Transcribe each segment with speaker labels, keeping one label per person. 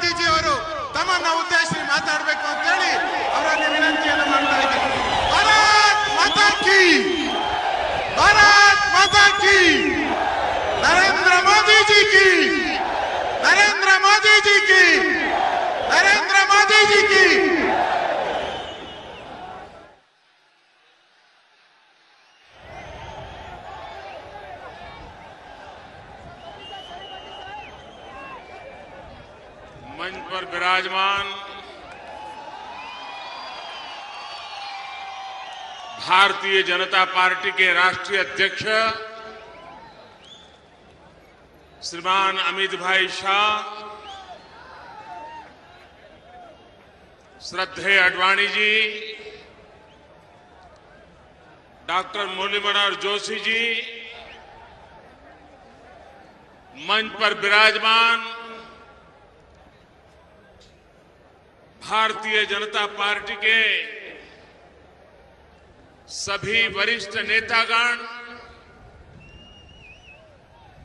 Speaker 1: ಮೋದಿಜಿ ಅವರು ತಮ್ಮನ್ನ ಉದ್ದೇಶಿಸಿ ಮಾತಾಡಬೇಕು ಅಂತ ಹೇಳಿ ಅವರಲ್ಲಿ ವಿನಂತಿಯನ್ನು ಮಾಡ್ತಾ ಇದ್ದೀನಿ. ಭಾರತ್ ಮಾತಾ ಕಿ, ಭಾರತ್ ಮಾತಾ ಕಿ, ನರೇಂದ್ರ ಮೋದಿ जी की, नरेंद्र मोदी जी की, नरेंद्र मोदी जी की। मंच पर विराजमान भारतीय जनता पार्टी के राष्ट्रीय अध्यक्ष श्रीमान अमित भाई शाह, श्रद्धेय अडवाणी जी, डॉक्टर मुरली मनोहर जोशी जी, मंच पर विराजमान भारतीय जनता पार्टी के सभी वरिष्ठ नेतागण,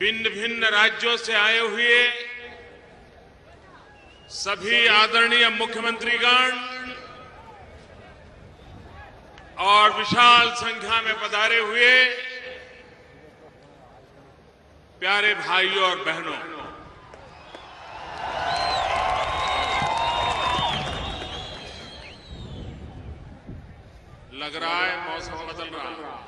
Speaker 1: भिन्न भिन्न राज्यों से आए हुए सभी आदरणीय मुख्यमंत्रीगण और विशाल संख्या में पधारे हुए प्यारे भाइयों और बहनों, लग रहा है मौसम बदल रहा है।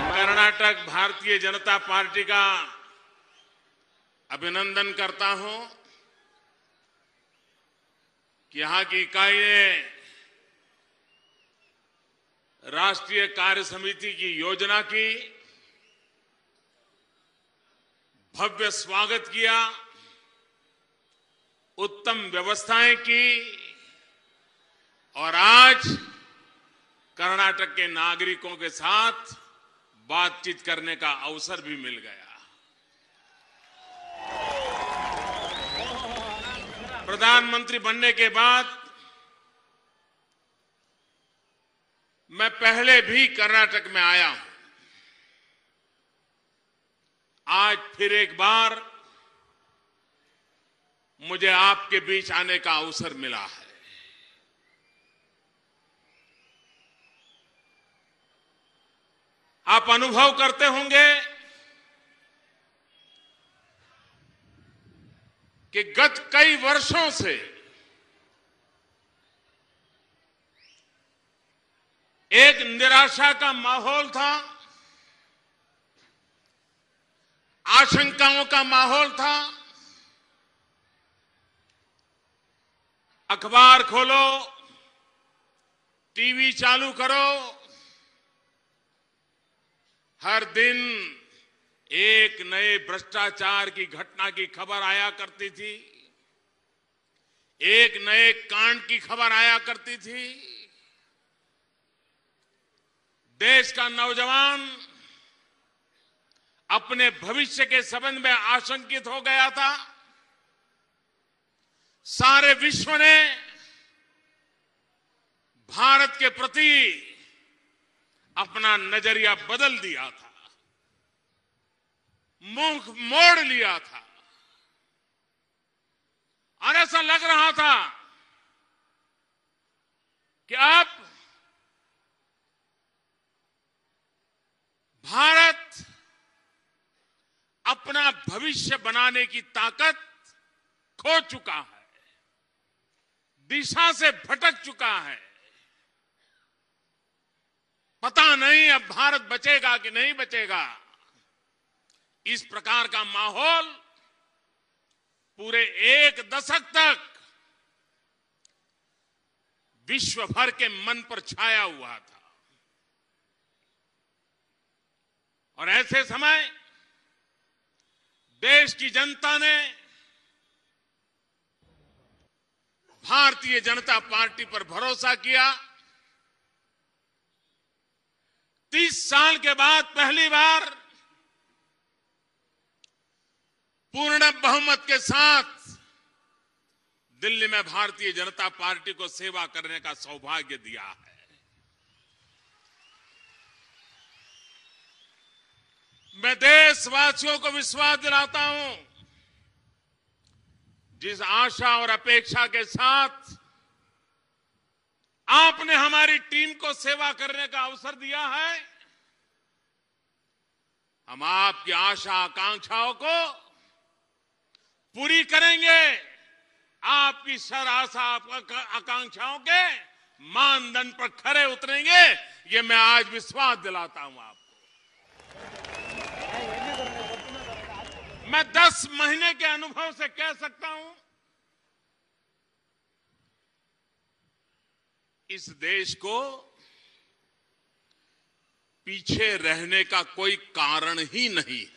Speaker 1: कर्नाटक भारतीय जनता पार्टी का अभिनंदन करता हूं कि यहां की इकाई ने राष्ट्रीय कार्य समिति की योजना की, भव्य स्वागत किया, उत्तम व्यवस्थाएं की और आज कर्नाटक के नागरिकों के साथ बातचीत करने का अवसर भी मिल गया। प्रधानमंत्री बनने के बाद मैं पहले भी कर्नाटक में आया हूं। आज फिर एक बार मुझे आपके बीच आने का अवसर मिला है। आप अनुभव करते होंगे कि गत कई वर्षों से एक निराशा का माहौल था, आशंकाओं का माहौल था। अखबार खोलो, टीवी चालू करो, हर दिन एक नए भ्रष्टाचार की घटना की खबर आया करती थी, एक नए कांड की खबर आया करती थी। देश का नौजवान अपने भविष्य के संबंध में आशंकित हो गया था। सारे विश्व ने भारत के प्रति अपना नजरिया बदल दिया था, मुंह मोड़ लिया था और ऐसा लग रहा था कि अब भारत अपना भविष्य बनाने की ताकत खो चुका है, दिशा से भटक चुका है। पता नहीं अब भारत बचेगा कि नहीं बचेगा। इस प्रकार का माहौल पूरे एक दशक तक विश्व भर के मन पर छाया हुआ था और ऐसे समय देश की जनता ने भारतीय जनता पार्टी पर भरोसा किया। 30 साल के बाद पहली बार
Speaker 2: पूर्ण बहुमत के साथ दिल्ली में भारतीय जनता पार्टी को सेवा करने का सौभाग्य दिया है। मैं देशवासियों को विश्वास दिलाता हूं, जिस आशा और अपेक्षा के साथ आपने हमारी टीम को सेवा करने का अवसर दिया है, हम आपकी आशा आकांक्षाओं को पूरी करेंगे। आपकी सर आशा आकांक्षाओं के मानदंड पर खरे उतरेंगे, ये मैं आज विश्वास दिलाता हूं आपको। मैं 10 महीने के अनुभव से कह सकता हूं, इस देश को पीछे रहने का कोई कारण ही नहीं है।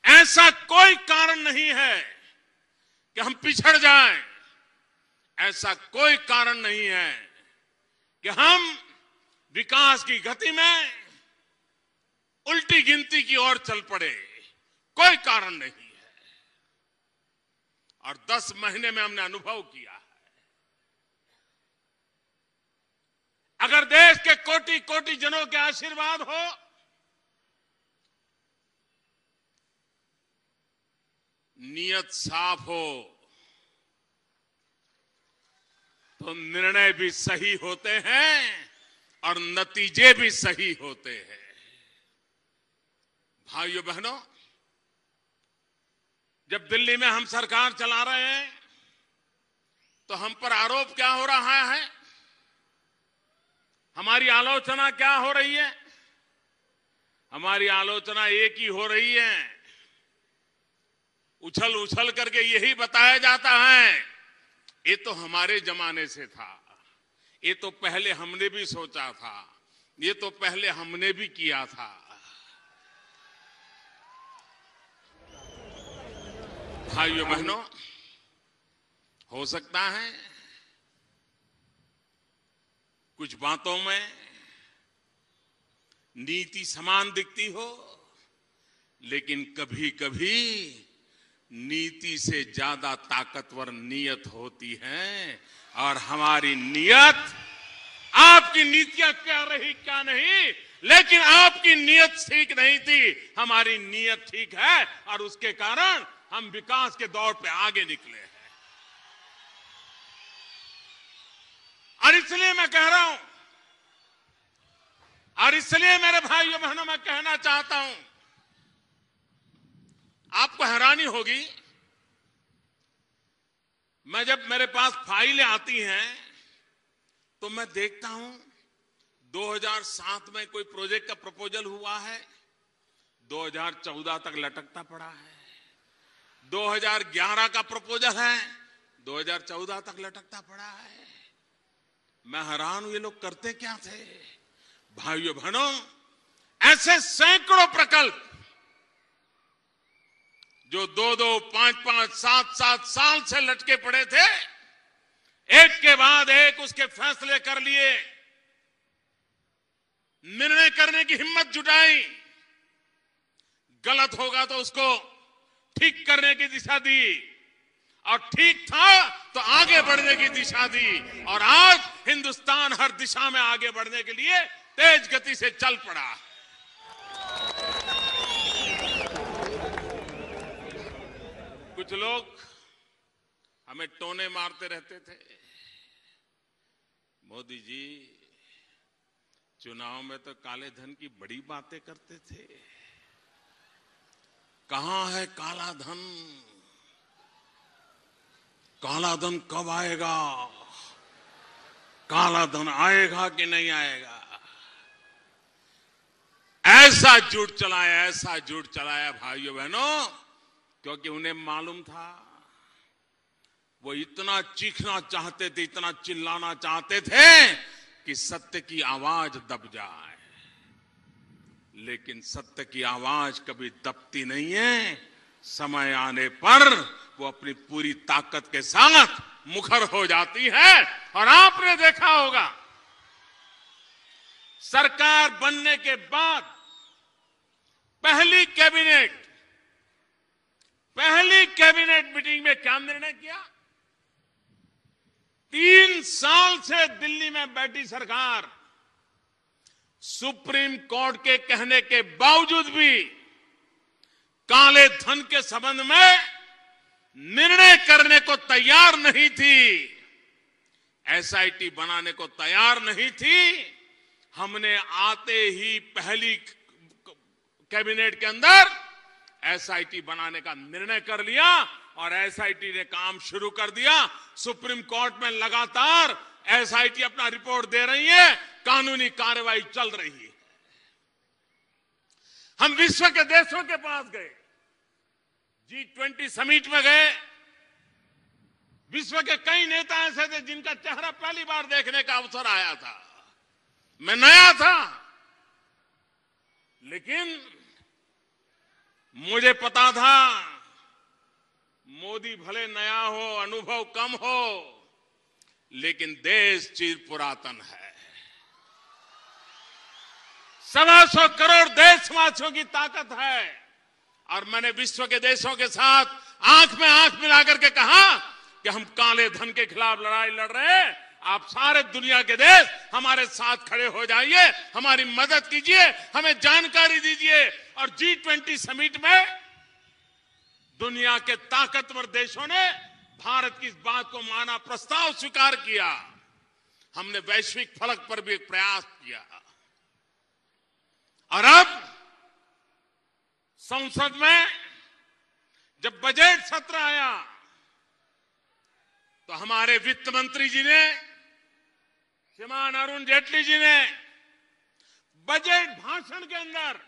Speaker 2: ऐसा कोई कारण नहीं है कि हम पिछड़ जाएं। ऐसा कोई कारण नहीं है कि हम विकास की गति में उल्टी गिनती की ओर चल पड़े। कोई कारण नहीं है। और 10 महीने में हमने अनुभव किया है, अगर देश के कोटि कोटि जनों के आशीर्वाद हो नियत साफ हो तो निर्णय भी सही होते हैं और नतीजे भी सही होते हैं। भाइयों बहनों, जब दिल्ली में हम सरकार चला रहे हैं तो हम पर आरोप क्या हो रहा है, हमारी आलोचना क्या हो रही है? हमारी आलोचना एक ही हो रही है, उछल उछल करके यही बताया जाता है ये तो हमारे जमाने से था, ये तो पहले हमने भी सोचा था, ये तो पहले हमने भी किया था। भाइयों बहनों, हो सकता है कुछ बातों में नीति समान दिखती हो, लेकिन कभी कभी नीति से ज्यादा ताकतवर नीयत होती है। और हमारी नीयत, आपकी नीतियां क्या रही क्या नहीं, लेकिन आपकी नीयत ठीक नहीं थी, हमारी नीयत ठीक है और उसके कारण हम विकास के दौर पे आगे निकले हैं। और इसलिए मैं कह रहा हूं, और इसलिए मेरे भाइयों बहनों मैं कहना चाहता हूं, आपको हैरानी होगी, मैं जब मेरे पास फाइलें आती हैं तो मैं देखता हूं 2007 में कोई प्रोजेक्ट का प्रपोजल हुआ है, 2014 तक लटकता पड़ा है। 2011 का प्रपोजल है, 2014 तक लटकता पड़ा है। मैं हैरान हूं, ये लोग करते क्या थे? भाइयों बहनों, ऐसे सैकड़ों प्रकल्प जो 2-2, 5-5, 7-7 साल से लटके पड़े थे, एक के बाद एक उसके फैसले कर लिए, निर्णय करने की हिम्मत जुटाई, गलत होगा तो उसको ठीक करने की दिशा दी, और ठीक था तो आगे बढ़ने की दिशा दी। और आज हिंदुस्तान हर दिशा में आगे बढ़ने के लिए तेज गति से चल पड़ा। कुछ लोग हमें टोने मारते रहते थे, मोदी जी चुनाव में तो काले धन की बड़ी बातें करते थे, कहां है काला धन? काला धन कब आएगा? काला धन आएगा कि नहीं आएगा? ऐसा झूठ चलाया, ऐसा झूठ चलाया भाइयों बहनों, क्योंकि उन्हें मालूम था, वो इतना चीखना चाहते थे, इतना चिल्लाना चाहते थे कि सत्य की आवाज दब जाए। लेकिन सत्य की आवाज कभी दबती नहीं है, समय आने पर वो अपनी पूरी ताकत के साथ मुखर हो जाती है। और आपने देखा होगा, सरकार बनने के बाद पहली कैबिनेट मीटिंग में क्या निर्णय किया? 3 साल से दिल्ली में बैठी सरकार सुप्रीम कोर्ट के कहने के बावजूद भी काले धन के संबंध में निर्णय करने को तैयार नहीं थी, एसआईटी बनाने को तैयार नहीं थी। हमने आते ही पहली कैबिनेट के अंदर एसआईटी बनाने का निर्णय कर लिया और एसआईटी ने काम शुरू कर दिया। सुप्रीम कोर्ट में लगातार एसआईटी अपना रिपोर्ट दे रही है, कानूनी कार्रवाई चल रही है। हम विश्व के देशों के पास गए, G20 समिट में गए। विश्व के कई नेता ऐसे थे जिनका चेहरा पहली बार देखने का अवसर आया था। मैं नया था, लेकिन मुझे पता था मोदी भले नया हो, अनुभव कम हो, लेकिन देश चिर पुरातन है। 125 करोड़ देशवासियों की ताकत है। और मैंने विश्व के देशों के साथ आंख में आंख मिलाकर के कहा कि हम काले धन के खिलाफ लड़ाई लड़ रहे हैं, आप सारे दुनिया के देश हमारे साथ खड़े हो जाइए, हमारी मदद कीजिए, हमें जानकारी दीजिए। और G20 समिट में दुनिया के ताकतवर देशों ने भारत की इस बात को माना, प्रस्ताव स्वीकार किया। हमने वैश्विक फलक पर भी एक प्रयास किया। और अब संसद में जब बजट सत्र आया तो हमारे वित्त मंत्री जी ने, श्रीमान अरुण जेटली जी ने बजट भाषण के अंदर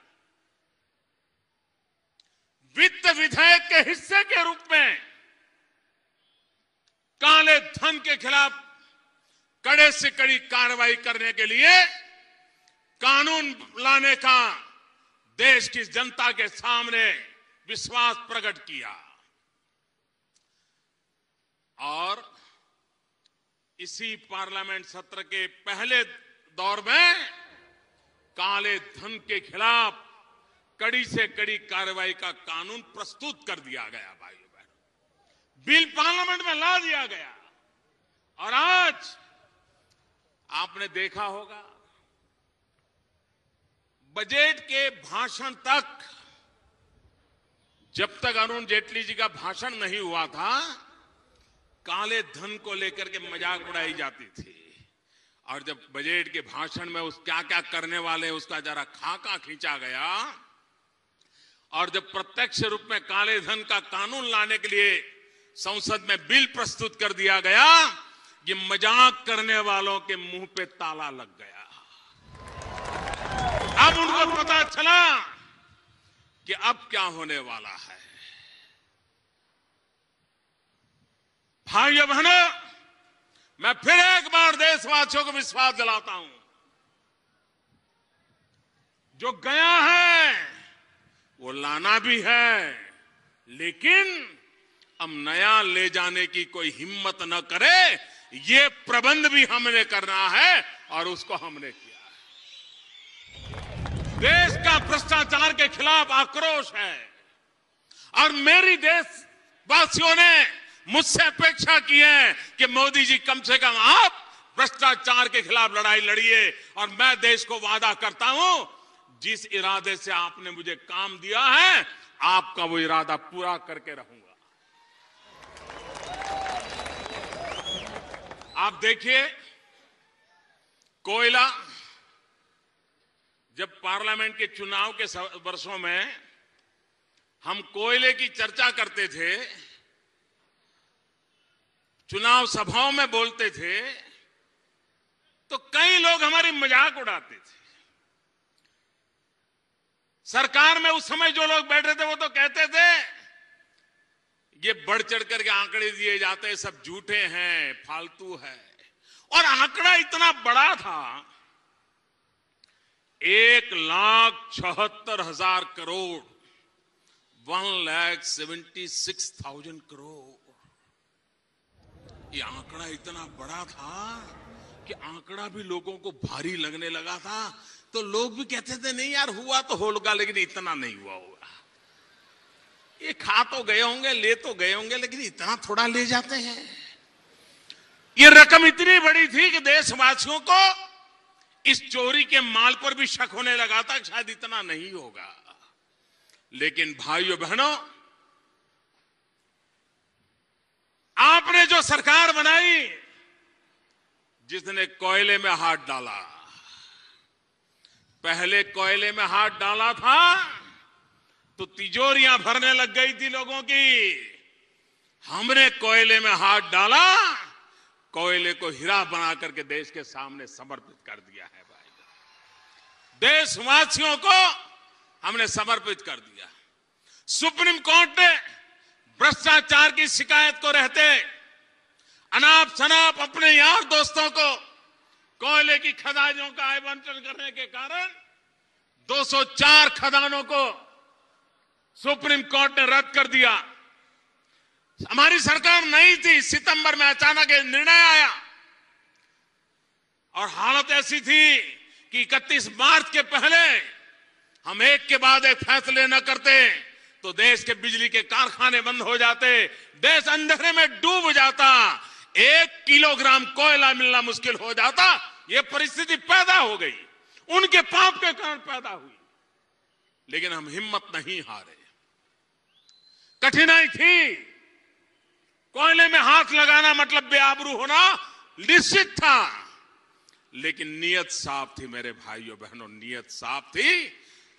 Speaker 2: वित्त विधेयक के हिस्से के रूप में काले धन के खिलाफ कड़े से कड़ी कार्रवाई करने के लिए कानून लाने का देश की जनता के सामने विश्वास प्रकट किया। और इसी पार्लियामेंट सत्र के पहले दौर में काले धन के खिलाफ कड़ी से कड़ी कार्रवाई का कानून प्रस्तुत कर दिया गया। भाइयों बहनों, बिल पार्लियामेंट में ला दिया गया। और आज आपने देखा होगा, बजट के भाषण तक, जब तक अरुण जेटली जी का भाषण नहीं हुआ था, काले धन को लेकर के मजाक उड़ाई जाती थी। और जब बजट के भाषण में उस क्या क्या करने वाले उसका जरा खाका खींचा गया, और जब प्रत्यक्ष रूप में काले धन का कानून लाने के लिए संसद में बिल प्रस्तुत कर दिया गया, ये मजाक करने वालों के मुंह पे ताला लग गया। अब उनको पता चला कि अब क्या होने वाला है। भाइयों बहनों, मैं फिर एक बार देशवासियों को विश्वास दिलाता हूं, जो गया है वो लाना भी है, लेकिन अब नया ले जाने की कोई हिम्मत न करे, ये प्रबंध भी हमने करना है और उसको हमने किया है। देश का भ्रष्टाचार के खिलाफ आक्रोश है और मेरी देशवासियों ने मुझसे अपेक्षा की है कि मोदी जी कम से कम आप भ्रष्टाचार के खिलाफ लड़ाई लड़िए। और मैं देश को वादा करता हूं, जिस इरादे से आपने मुझे काम दिया है, आपका वो इरादा पूरा करके रहूंगा। आप देखिए, कोयला, जब पार्लियामेंट के चुनाव के वर्षों में हम कोयले की चर्चा करते थे, चुनाव सभाओं में बोलते थे, तो कई लोग हमारी मजाक उड़ाते थे। सरकार में उस समय जो लोग बैठे थे वो तो कहते थे ये बढ़ चढ़ करके आंकड़े दिए जाते हैं, सब झूठे हैं, फालतू है। और आंकड़ा इतना बड़ा था, 1,76,000 करोड़, 1,76,000 करोड़। ये आंकड़ा इतना बड़ा था कि आंकड़ा भी लोगों को भारी लगने लगा था तो लोग भी कहते थे नहीं यार हुआ तो होगा लेकिन इतना नहीं हुआ होगा, ये खा तो गए होंगे ले तो गए होंगे लेकिन इतना थोड़ा ले जाते हैं। ये रकम इतनी बड़ी थी कि देशवासियों को इस चोरी के माल पर भी शक होने लगा था कि शायद इतना नहीं होगा। लेकिन भाइयों बहनों, आपने जो सरकार बनाई जिसने कोयले में हाथ डाला, पहले कोयले में हाथ डाला था तो तिजोरियां भरने लग गई थी लोगों की। हमने कोयले में हाथ डाला, कोयले को हीरा बना करके देश के सामने समर्पित कर दिया है। भाई देशवासियों को हमने समर्पित कर दिया। सुप्रीम कोर्ट ने भ्रष्टाचार की शिकायत को रहते अनाप शनाप अपने यार दोस्तों को कोयले की खदानों का आवंटन करने के कारण 204 खदानों को सुप्रीम कोर्ट ने रद्द कर दिया। हमारी सरकार नहीं थी, सितंबर में अचानक ये निर्णय आया और हालत ऐसी थी कि 31 मार्च के पहले हम एक के बाद एक फैसले न करते तो देश के बिजली के कारखाने बंद हो जाते, देश अंधेरे में डूब जाता, 1 किलोग्राम कोयला मिलना मुश्किल हो जाता। यह परिस्थिति पैदा हो गई, उनके पाप के कारण पैदा हुई, लेकिन हम हिम्मत नहीं हारे। कठिनाई थी, कोयले में हाथ लगाना मतलब बेआबरू होना निश्चित था, लेकिन नीयत साफ थी मेरे भाइयों बहनों, नीयत साफ थी।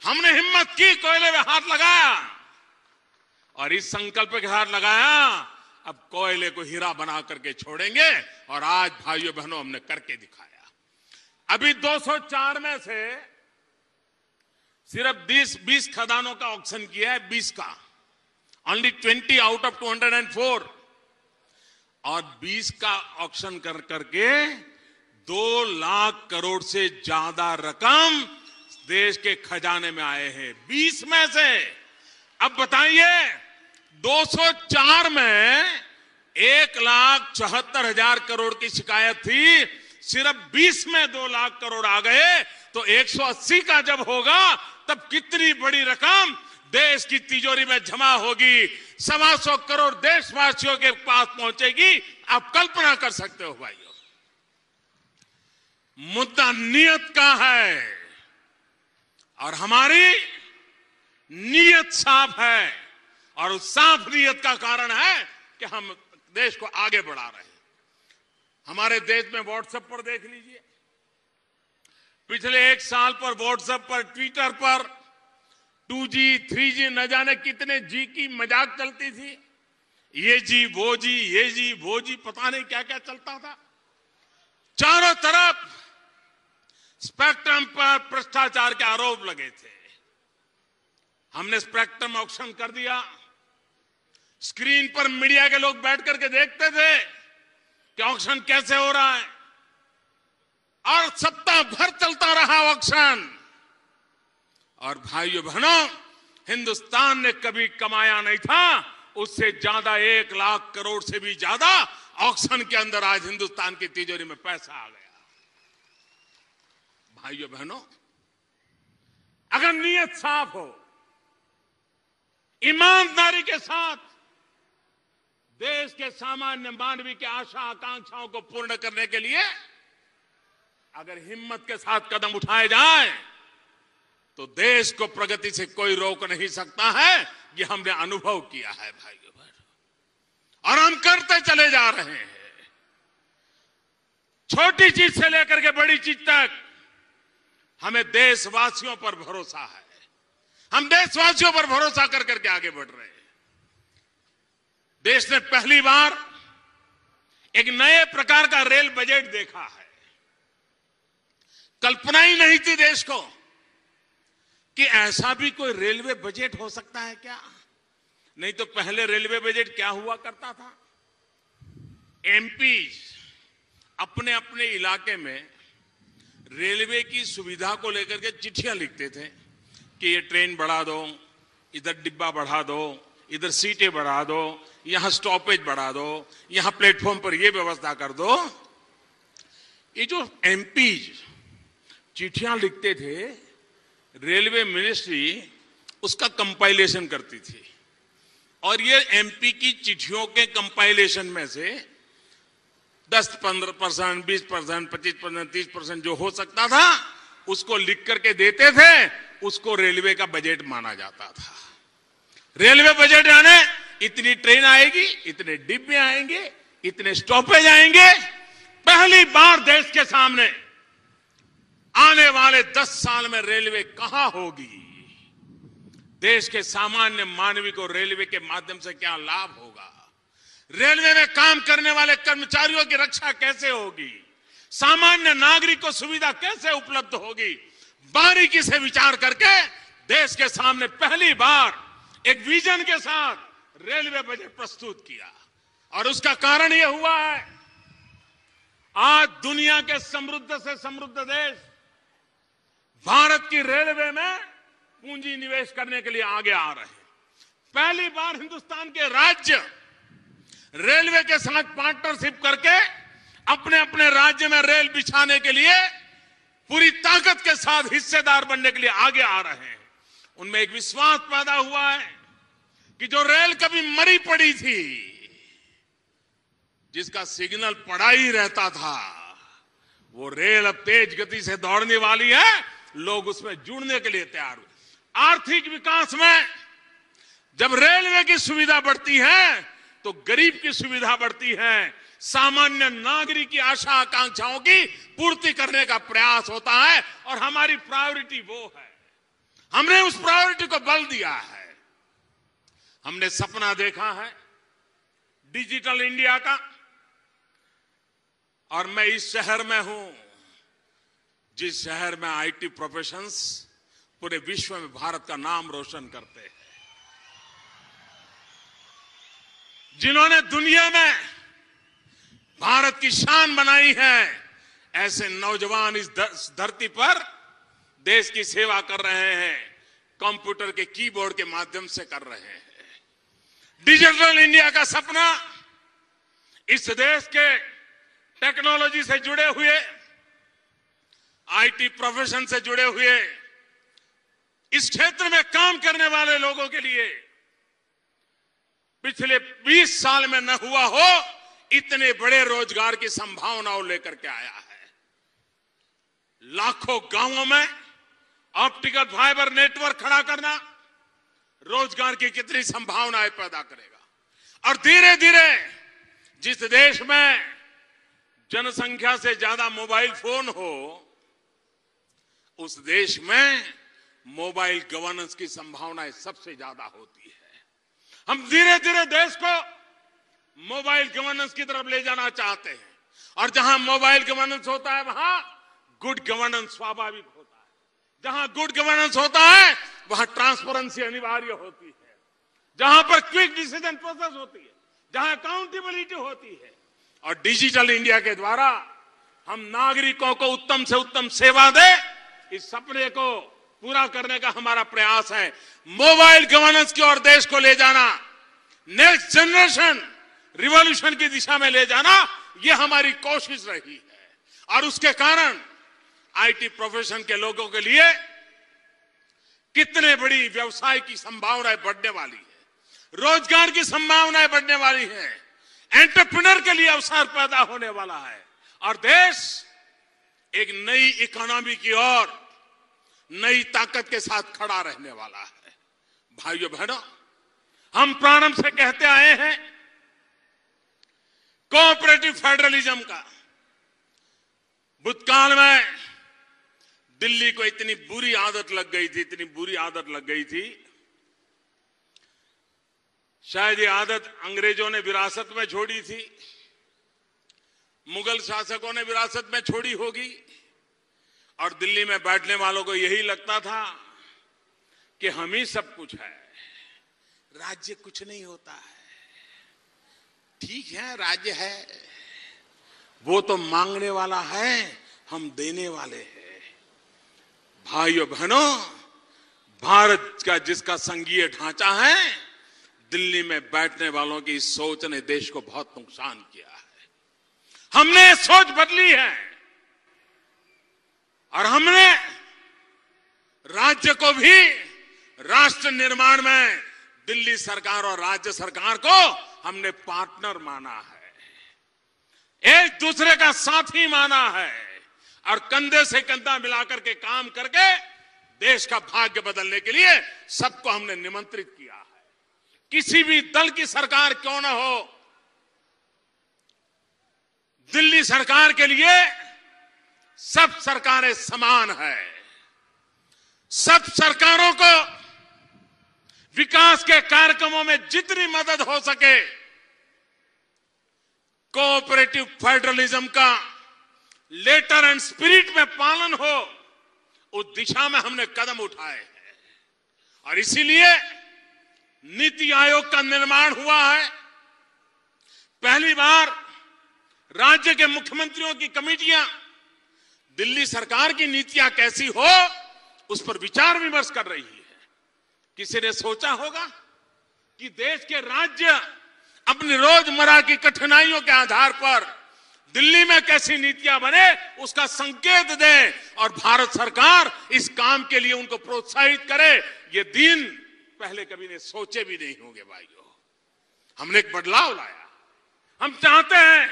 Speaker 2: हमने हिम्मत की, कोयले में हाथ लगाया और इस संकल्प के हाथ लगाया अब कोयले को हीरा बना करके छोड़ेंगे। और आज भाइयों बहनों हमने करके दिखाया। अभी 204 में से सिर्फ 20 खदानों का ऑक्शन किया है, 20 का, ओनली 20 आउट ऑफ 204, और 20 का ऑक्शन कर करके 2 लाख करोड़ से ज्यादा रकम देश के खजाने में आए हैं 20 में से। अब बताइए 204 में 1,74,000 करोड़ की शिकायत थी, सिर्फ 20 में 2 लाख करोड़ आ गए, तो 180 का जब होगा तब कितनी बड़ी रकम देश की तिजोरी में जमा होगी, 125 करोड़ देशवासियों के पास पहुंचेगी। आप कल्पना कर सकते हो भाइयों। मुद्दा नियत का है और हमारी नियत साफ है, और उस साफ नियत का कारण है कि हम देश को आगे बढ़ा रहे हैं। हमारे देश में व्हाट्सएप पर देख लीजिए, पिछले 1 साल पर व्हाट्सएप पर, ट्विटर पर 2G 3G न जाने कितने जी की मजाक चलती थी, ये जी वो जी, ये जी वो जी, पता नहीं क्या क्या चलता था। चारों तरफ स्पेक्ट्रम पर भ्रष्टाचार के आरोप लगे थे। हमने स्पेक्ट्रम ऑक्शन कर दिया, स्क्रीन पर मीडिया के लोग बैठ करके देखते थे कि ऑक्शन कैसे हो रहा है, और सप्ताह भर चलता रहा ऑक्शन। और भाइयों बहनों, हिंदुस्तान ने कभी कमाया नहीं था उससे ज्यादा, 1 लाख करोड़ से भी ज्यादा ऑक्शन के अंदर आज हिंदुस्तान की तिजोरी में पैसा आ गया। भाइयों बहनों, अगर नीयत साफ हो, ईमानदारी के साथ देश के सामान्य मानवी के आशा आकांक्षाओं को पूर्ण करने के लिए अगर हिम्मत के साथ कदम उठाए जाए तो देश को प्रगति से कोई रोक नहीं सकता है। ये हमने अनुभव किया है भाइयों बहनों, और हम करते चले जा रहे हैं। छोटी चीज से लेकर के बड़ी चीज तक हमें देशवासियों पर भरोसा है। हम देशवासियों पर भरोसा कर करके आगे बढ़ रहे हैं। देश ने पहली बार एक नए प्रकार का रेल बजट देखा है। कल्पना ही नहीं थी देश को कि ऐसा भी कोई रेलवे बजट हो सकता है क्या। नहीं तो पहले रेलवे बजट क्या हुआ करता था, एमपी अपने अपने इलाके में रेलवे की सुविधा को लेकर के चिट्ठियां लिखते थे कि ये ट्रेन बढ़ा दो, इधर डिब्बा बढ़ा दो, इधर सीटें बढ़ा दो, यहां स्टॉपेज बढ़ा दो, यहां प्लेटफॉर्म पर ये व्यवस्था कर दो। ये जो एमपी चिट्ठियां लिखते थे, रेलवे मिनिस्ट्री उसका कंपाइलेशन करती थी और ये एमपी की चिट्ठियों के कंपाइलेशन में से 10-15%, 20%, 25%, 30% जो हो सकता था उसको लिख करके देते थे। उसको रेलवे का बजट माना जाता था। रेलवे बजट यानी इतनी ट्रेन आएगी, इतने डिब्बे आएंगे, इतने स्टॉपेज आएंगे। पहली बार देश के सामने आने वाले 10 साल में रेलवे कहां होगी, देश के सामान्य मानवी को रेलवे के माध्यम से क्या लाभ होगा, रेलवे में काम करने वाले कर्मचारियों की रक्षा कैसे होगी, सामान्य नागरिक को सुविधा कैसे उपलब्ध होगी, बारीकी से विचार करके देश के सामने पहली बार एक विजन के साथ रेलवे बजट प्रस्तुत किया। और उसका कारण यह हुआ है, आज दुनिया के समृद्ध से समृद्ध देश भारत की रेलवे में पूंजी निवेश करने के लिए आगे आ रहे हैं। पहली बार हिंदुस्तान के राज्य रेलवे के साथ पार्टनरशिप करके अपने अपने राज्य में रेल बिछाने के लिए पूरी ताकत के साथ हिस्सेदार बनने के लिए आगे आ रहे हैं। उनमें एक विश्वास पैदा हुआ है कि जो रेल कभी मरी पड़ी थी, जिसका सिग्नल पड़ा ही रहता था, वो रेल अब तेज गति से दौड़ने वाली है। लोग उसमें जुड़ने के लिए तैयार हुए। आर्थिक विकास में जब रेलवे की सुविधा बढ़ती है तो गरीब की सुविधा बढ़ती है, सामान्य नागरिक की आशा आकांक्षाओं की पूर्ति करने का प्रयास होता है। और हमारी प्रायोरिटी वो है, हमने उस प्रायोरिटी को बल दिया है। हमने सपना देखा है डिजिटल इंडिया का, और मैं इस शहर में हूं जिस शहर में आईटी प्रोफेशंस पूरे विश्व में भारत का नाम रोशन करते हैं, जिन्होंने दुनिया में भारत की शान बनाई है। ऐसे नौजवान इस धरती पर देश की सेवा कर रहे हैं, कंप्यूटर के कीबोर्ड के माध्यम से कर रहे हैं। डिजिटल इंडिया का सपना इस देश के टेक्नोलॉजी से जुड़े हुए, आईटी प्रोफेशन से जुड़े हुए, इस क्षेत्र में काम करने वाले लोगों के लिए पिछले 20 साल में न हुआ हो इतने बड़े रोजगार की संभावनाओं लेकर के आया है। लाखों गांवों में ऑप्टिकल फाइबर नेटवर्क खड़ा करना रोजगार की कितनी संभावनाएं पैदा करेगा। और धीरे धीरे जिस देश में जनसंख्या से ज्यादा मोबाइल फोन हो, उस देश में मोबाइल गवर्नेंस की संभावनाएं सबसे ज्यादा होती है। हम धीरे धीरे देश को मोबाइल गवर्नेंस की तरफ ले जाना चाहते हैं, और जहां मोबाइल गवर्नेंस होता है वहां गुड गवर्नेंस स्वाभाविक होता है। जहां गुड गवर्नेंस होता है वहां ट्रांसपेरेंसी अनिवार्य होती है, जहां पर क्विक डिसीजन प्रोसेस होती है, जहां अकाउंटेबिलिटी होती है। और डिजिटल इंडिया के द्वारा हम नागरिकों को उत्तम से उत्तम सेवा दें, इस सपने को पूरा करने का हमारा प्रयास है। मोबाइल गवर्नेंस की ओर देश को ले जाना, नेक्स्ट जनरेशन रिवॉल्यूशन की दिशा में ले जाना, यह हमारी कोशिश रही है। और उसके कारण आईटी प्रोफेशन के लोगों के लिए कितने बड़ी व्यवसाय की संभावनाएं बढ़ने वाली है, रोजगार की संभावनाएं बढ़ने वाली है, एंटरप्रेन्योर के लिए अवसर पैदा होने वाला है, और देश एक नई इकोनॉमी की ओर नई ताकत के साथ खड़ा रहने वाला है। भाइयों बहनों, हम प्रारंभ से कहते आए हैं कोऑपरेटिव फेडरलिज्म का। भूतकाल में दिल्ली को इतनी बुरी आदत लग गई थी, इतनी बुरी आदत लग गई थी, शायद ये आदत अंग्रेजों ने विरासत में छोड़ी थी, मुगल शासकों ने विरासत में छोड़ी होगी, और दिल्ली में बैठने वालों को यही लगता था कि हम ही सब कुछ है, राज्य कुछ नहीं होता है। ठीक है, राज्य है, वो तो मांगने वाला है, हम देने वाले हैं। भाइयों बहनों, भारत का जिसका संघीय ढांचा है, दिल्ली में बैठने वालों की इस सोच ने देश को बहुत नुकसान किया है। हमने सोच बदली है। और हमने राज्य को भी राष्ट्र निर्माण में दिल्ली सरकार और राज्य सरकार को हमने पार्टनर माना है, एक दूसरे का साथी माना है और कंधे से कंधा मिलाकर के काम करके देश का भाग्य बदलने के लिए सबको हमने निमंत्रित किया है। किसी भी दल की सरकार क्यों न हो, दिल्ली सरकार के लिए सब सरकारें समान है। सब सरकारों को विकास के कार्यक्रमों में जितनी मदद हो सके, कोऑपरेटिव फेडरलिज्म का लेटर एंड स्पिरिट में पालन हो, उस दिशा में हमने कदम उठाए हैं। और इसीलिए नीति आयोग का निर्माण हुआ है। पहली बार राज्य के मुख्यमंत्रियों की कमेटियां दिल्ली सरकार की नीतियां कैसी हो उस पर विचार विमर्श कर रही है। किसी ने सोचा होगा कि देश के राज्य अपनी रोजमर्रा की कठिनाइयों के आधार पर दिल्ली में कैसी नीतियां बने उसका संकेत दे और भारत सरकार इस काम के लिए उनको प्रोत्साहित करे। ये दिन पहले कभी ने सोचे भी नहीं होंगे भाइयों। हमने एक बदलाव लाया। हम चाहते हैं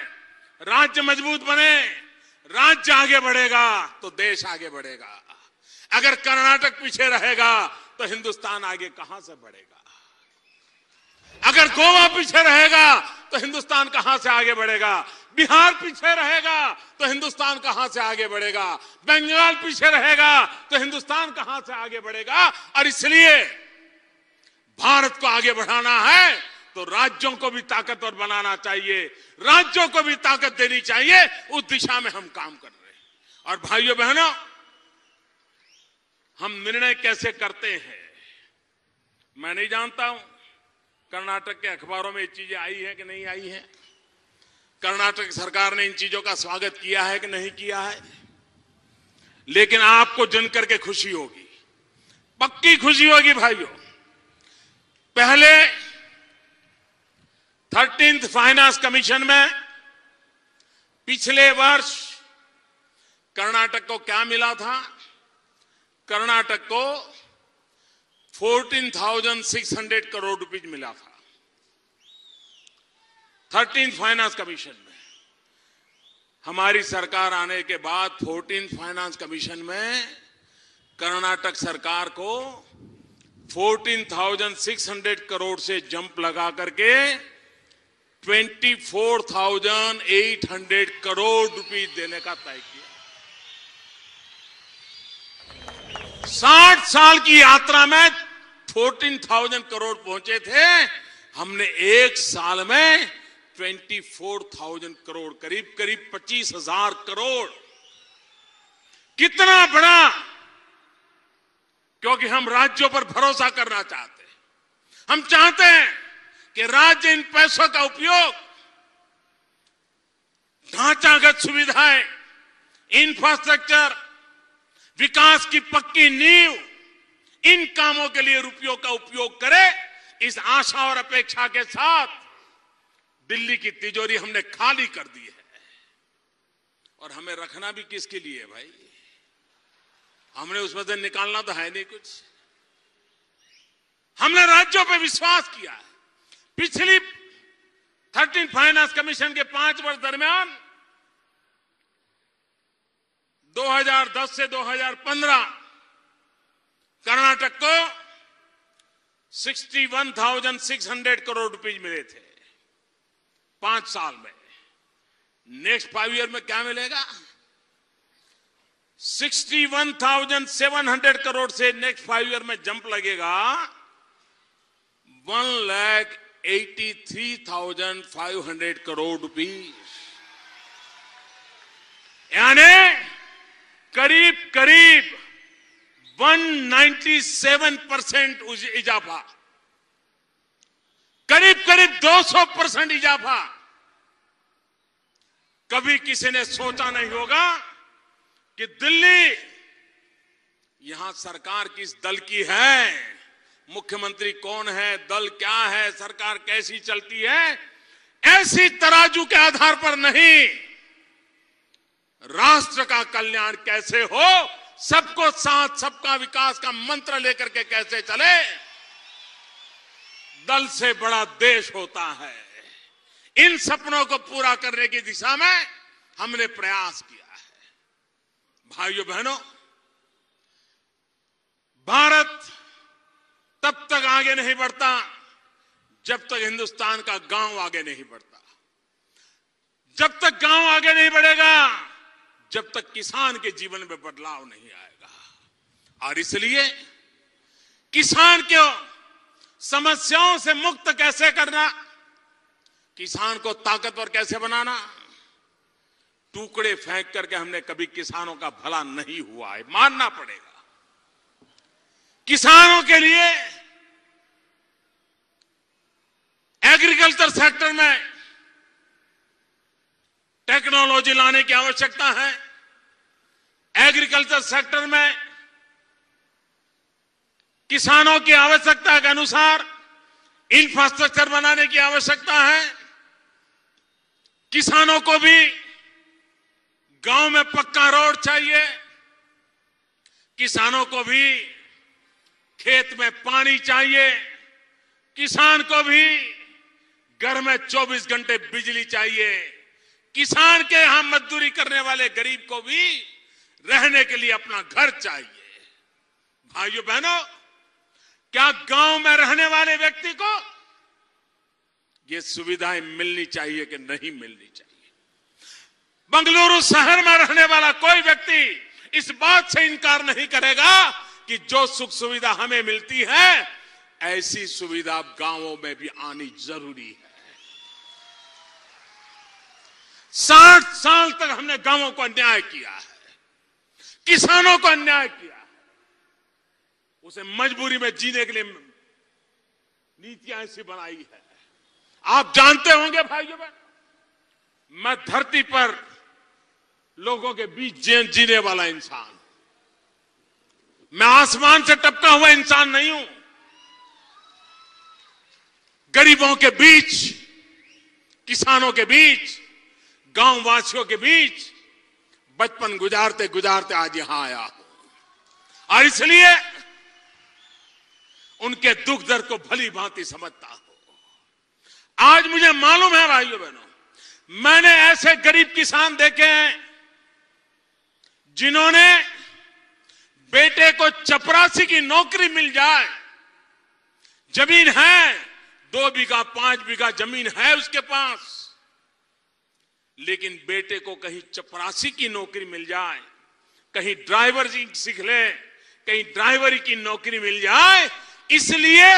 Speaker 2: राज्य मजबूत बने, राज्य आगे बढ़ेगा तो देश आगे बढ़ेगा। अगर कर्नाटक पीछे रहेगा तो हिंदुस्तान आगे कहां से बढ़ेगा? अगर गोवा पीछे रहेगा तो हिंदुस्तान कहां से आगे बढ़ेगा? बिहार पीछे रहेगा तो हिंदुस्तान कहां से आगे बढ़ेगा? बंगाल पीछे रहेगा तो हिंदुस्तान कहां से आगे बढ़ेगा? और इसलिए भारत को आगे बढ़ाना है तो राज्यों को भी ताकतवर बनाना चाहिए, राज्यों को भी ताकत देनी चाहिए। उस दिशा में हम काम कर रहे हैं। और भाइयों बहनों, हम निर्णय कैसे करते हैं मैं नहीं जानता हूं। कर्नाटक के अखबारों में ये चीजें आई है कि नहीं आई है? कर्नाटक सरकार ने इन चीजों का स्वागत किया है कि नहीं किया है? लेकिन आपको जानकर के खुशी होगी, पक्की खुशी होगी भाइयों। पहले 13th फाइनेंस कमीशन में पिछले वर्ष कर्नाटक को क्या मिला था? कर्नाटक को 14,600 करोड़ रुपए मिला था 13th फाइनेंस कमीशन में। हमारी सरकार आने के बाद 14th फाइनेंस कमीशन में कर्नाटक सरकार को 14,600 करोड़ से जंप लगा करके 24,800 करोड़ रुपए देने का तय किया। 60 साल की यात्रा में 14,000 करोड़ पहुंचे थे, हमने एक साल में 24,000 करोड़, करीब करीब 25,000 करोड़। कितना बड़ा! क्योंकि हम राज्यों पर भरोसा करना चाहते हैं। हम चाहते हैं कि राज्य इन पैसों का उपयोग ढांचागत सुविधाएं, इंफ्रास्ट्रक्चर, विकास की पक्की नींव, इन कामों के लिए रुपयों का उपयोग करे। इस आशा और अपेक्षा के साथ दिल्ली की तिजोरी हमने खाली कर दी है। और हमें रखना भी किसके लिए है भाई? हमने उसमें से निकालना तो है नहीं कुछ। हमने राज्यों पे विश्वास किया है। पिछली 13th फाइनेंस कमीशन के 5 वर्ष दरमियान 2010 से 2015 कर्नाटक को 61,600 करोड़ रुपए मिले थे 5 साल में। नेक्स्ट 5 ईयर में क्या मिलेगा? 61,700 करोड़ से नेक्स्ट 5 ईयर में जंप लगेगा 1,83,500 करोड़ रुपीस, यानी करीब करीब 197% इजाफा, करीब करीब 200% इजाफा। कभी किसी ने सोचा नहीं होगा कि दिल्ली यहां सरकार किस दल की है, मुख्यमंत्री कौन है, दल क्या है, सरकार कैसी चलती है, ऐसी तराजू के आधार पर नहीं, राष्ट्र का कल्याण कैसे हो, सबको साथ सबका विकास का मंत्र लेकर के कैसे चले, दल से बड़ा देश होता है। इन सपनों को पूरा करने की दिशा में हमने प्रयास किया है। भाइयों बहनों, भारत तब तक आगे नहीं बढ़ता जब तक हिंदुस्तान का गांव आगे नहीं बढ़ता। जब तक गांव आगे नहीं बढ़ेगा, जब तक किसान के जीवन में बदलाव नहीं आएगा। और इसलिए किसान को समस्याओं से मुक्त कैसे करना, किसान को ताकतवर कैसे बनाना, टुकड़े फेंक करके हमने कभी किसानों का भला नहीं हुआ है, मानना पड़ेगा। किसानों के लिए एग्रीकल्चर सेक्टर में टेक्नोलॉजी लाने की आवश्यकता है। एग्रीकल्चर सेक्टर में किसानों की आवश्यकता के अनुसार इंफ्रास्ट्रक्चर बनाने की आवश्यकता है। किसानों को भी गांव में पक्का रोड चाहिए, किसानों को भी खेत में पानी चाहिए, किसान को भी घर में 24 घंटे बिजली चाहिए, किसान के यहां मजदूरी करने वाले गरीब को भी रहने के लिए अपना घर चाहिए। भाइयों बहनों, क्या गांव में रहने वाले व्यक्ति को ये सुविधाएं मिलनी चाहिए कि नहीं मिलनी चाहिए? बंगलुरु शहर में रहने वाला कोई व्यक्ति इस बात से इनकार नहीं करेगा कि जो सुख सुविधा हमें मिलती है, ऐसी सुविधा गांवों में भी आनी जरूरी है। 60 साल तक हमने गांवों को अन्याय किया है, किसानों को अन्याय किया है, उसे मजबूरी में जीने के लिए नीतियां ऐसी बनाई है। आप जानते होंगे भाइयों बहन, मैं धरती पर लोगों के बीच जीने वाला इंसान, मैं आसमान से टपका हुआ इंसान नहीं हूं। गरीबों के बीच, किसानों के बीच, गांव वासियों के बीच बचपन गुजारते गुजारते आज यहां आया हूं और इसलिए उनके दुख दर्द को भली भांति समझता हूं। आज मुझे मालूम है भाइयों बहनों, मैंने ऐसे गरीब किसान देखे हैं जिन्होंने बेटे को चपरासी की नौकरी मिल जाए, जमीन है 2 बीघा 5 बीघा जमीन है उसके पास, लेकिन बेटे को कहीं चपरासी की नौकरी मिल जाए, कहीं ड्राइवर सीख ले, कहीं ड्राइवरी की नौकरी मिल जाए, इसलिए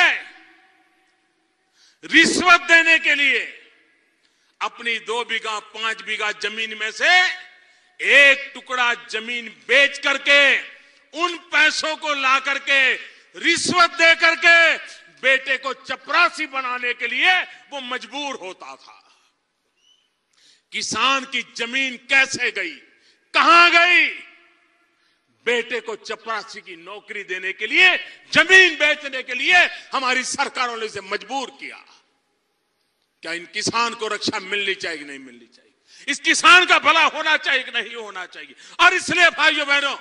Speaker 2: रिश्वत देने के लिए अपनी 2 बीघा 5 बीघा जमीन में से एक टुकड़ा जमीन बेच करके उन पैसों को ला करके रिश्वत दे करके बेटे को चपरासी बनाने के लिए वो मजबूर होता था। किसान की जमीन कैसे गई, कहां गई? बेटे को चपरासी की नौकरी देने के लिए, जमीन बेचने के लिए हमारी सरकारों ने इसे मजबूर किया। क्या इन किसान को रक्षा मिलनी चाहिए कि नहीं मिलनी चाहिए? इस किसान का भला होना चाहिए कि नहीं होना चाहिए? और इसलिए भाइयों बहनों,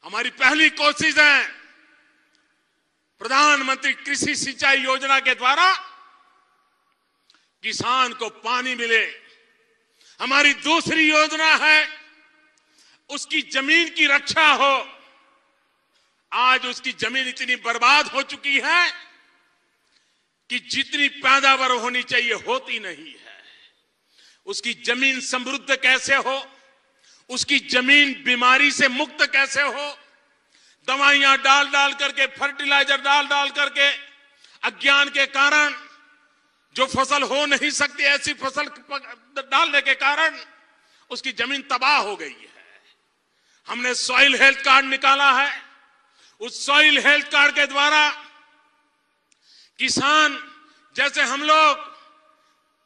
Speaker 2: हमारी पहली कोशिश है प्रधानमंत्री कृषि सिंचाई योजना के द्वारा किसान को पानी मिले। हमारी दूसरी योजना है उसकी जमीन की रक्षा हो। आज उसकी जमीन इतनी बर्बाद हो चुकी है कि जितनी पैदावार होनी चाहिए होती नहीं है। उसकी जमीन समृद्ध कैसे हो, उसकी जमीन बीमारी से मुक्त कैसे हो, दवाइयां डाल डाल करके, फर्टिलाइजर डाल डाल करके अज्ञान के कारण जो फसल हो नहीं सकती, ऐसी फसल डालने के कारण उसकी जमीन तबाह हो गई है। हमने सॉइल हेल्थ कार्ड निकाला है। उस सॉइल हेल्थ कार्ड के द्वारा किसान, जैसे हम लोग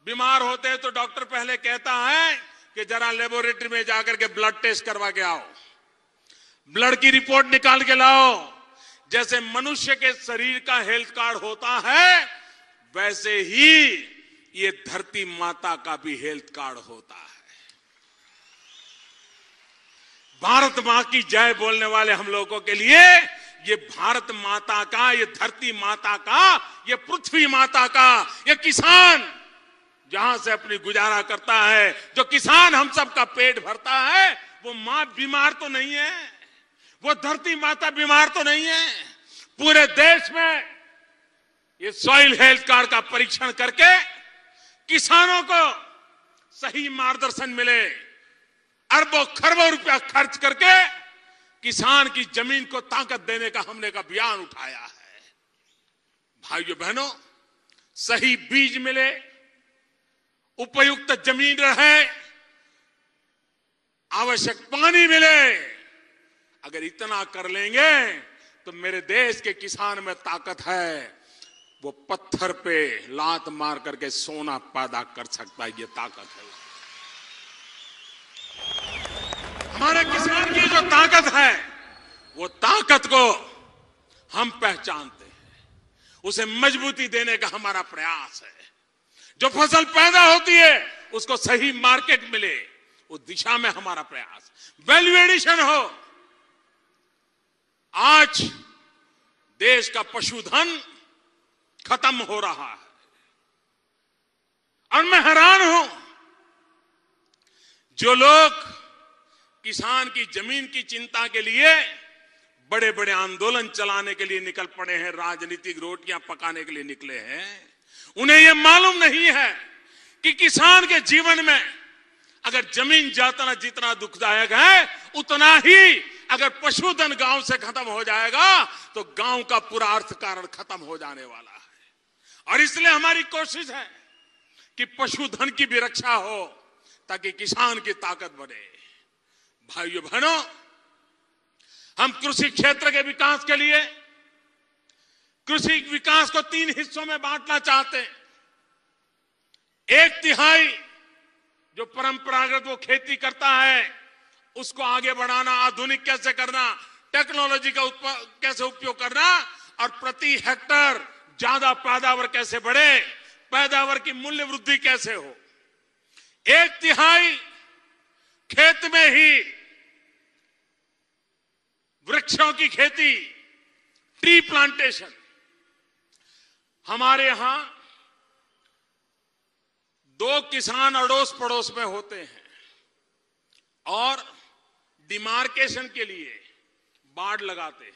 Speaker 2: बीमार होते हैं तो डॉक्टर पहले कहता है कि जरा लेबोरेटरी में जाकर के ब्लड टेस्ट करवा के आओ, ब्लड की रिपोर्ट निकाल के लाओ। जैसे मनुष्य के शरीर का हेल्थ कार्ड होता है, वैसे ही ये धरती माता का भी हेल्थ कार्ड होता है। भारत मां की जय बोलने वाले हम लोगों के लिए ये भारत माता का, ये धरती माता का, ये पृथ्वी माता का, ये किसान जहां से अपनी गुजारा करता है, जो किसान हम सबका पेट भरता है, वो मां बीमार तो नहीं है, वो धरती माता बीमार तो नहीं है। पूरे देश में ये सॉइल हेल्थ कार्ड का परीक्षण करके किसानों को सही मार्गदर्शन मिले, अरबों खरबों रुपया खर्च करके किसान की जमीन को ताकत देने का हमने का अभियान उठाया है। भाइयों बहनों, सही बीज मिले, उपयुक्त जमीन रहे, आवश्यक पानी मिले, अगर इतना कर लेंगे तो मेरे देश के किसान में ताकत है। वो पत्थर पे लात मार करके सोना पैदा कर सकता है, ये ताकत है। हमारे किसान की जो ताकत है, वो ताकत को हम पहचानते हैं, उसे मजबूती देने का हमारा प्रयास है। जो फसल पैदा होती है उसको सही मार्केट मिले, उस दिशा में हमारा प्रयास। वैल्यू एडिशन हो। आज देश का पशुधन खत्म हो रहा है और मैं हैरान हूं, जो लोग किसान की जमीन की चिंता के लिए बड़े बड़े आंदोलन चलाने के लिए निकल पड़े हैं, राजनीतिक रोटियां पकाने के लिए निकले हैं, उन्हें यह मालूम नहीं है कि किसान के जीवन में अगर जमीन जातना जितना दुखदायक है, उतना ही अगर पशुधन गांव से खत्म हो जाएगा तो गांव का पूरा अर्थ कारण खत्म हो जाने वाला है। और इसलिए हमारी कोशिश है कि पशुधन की भी रक्षा हो ताकि किसान की ताकत बढ़े। भाइयों बहनों, हम कृषि क्षेत्र के विकास के लिए कृषि विकास को 3 हिस्सों में बांटना चाहते हैं। 1/3 जो परंपरागत वो खेती करता है उसको आगे बढ़ाना, आधुनिक कैसे करना, टेक्नोलॉजी का कैसे उपयोग करना और प्रति हेक्टर ज्यादा पैदावार कैसे बढ़े, पैदावार की मूल्य वृद्धि कैसे हो। 1/3 खेत में ही वृक्षों की खेती, ट्री प्लांटेशन। हमारे यहां 2 किसान अड़ोस पड़ोस में होते हैं और डिमार्केशन के लिए बाड़ लगाते हैं।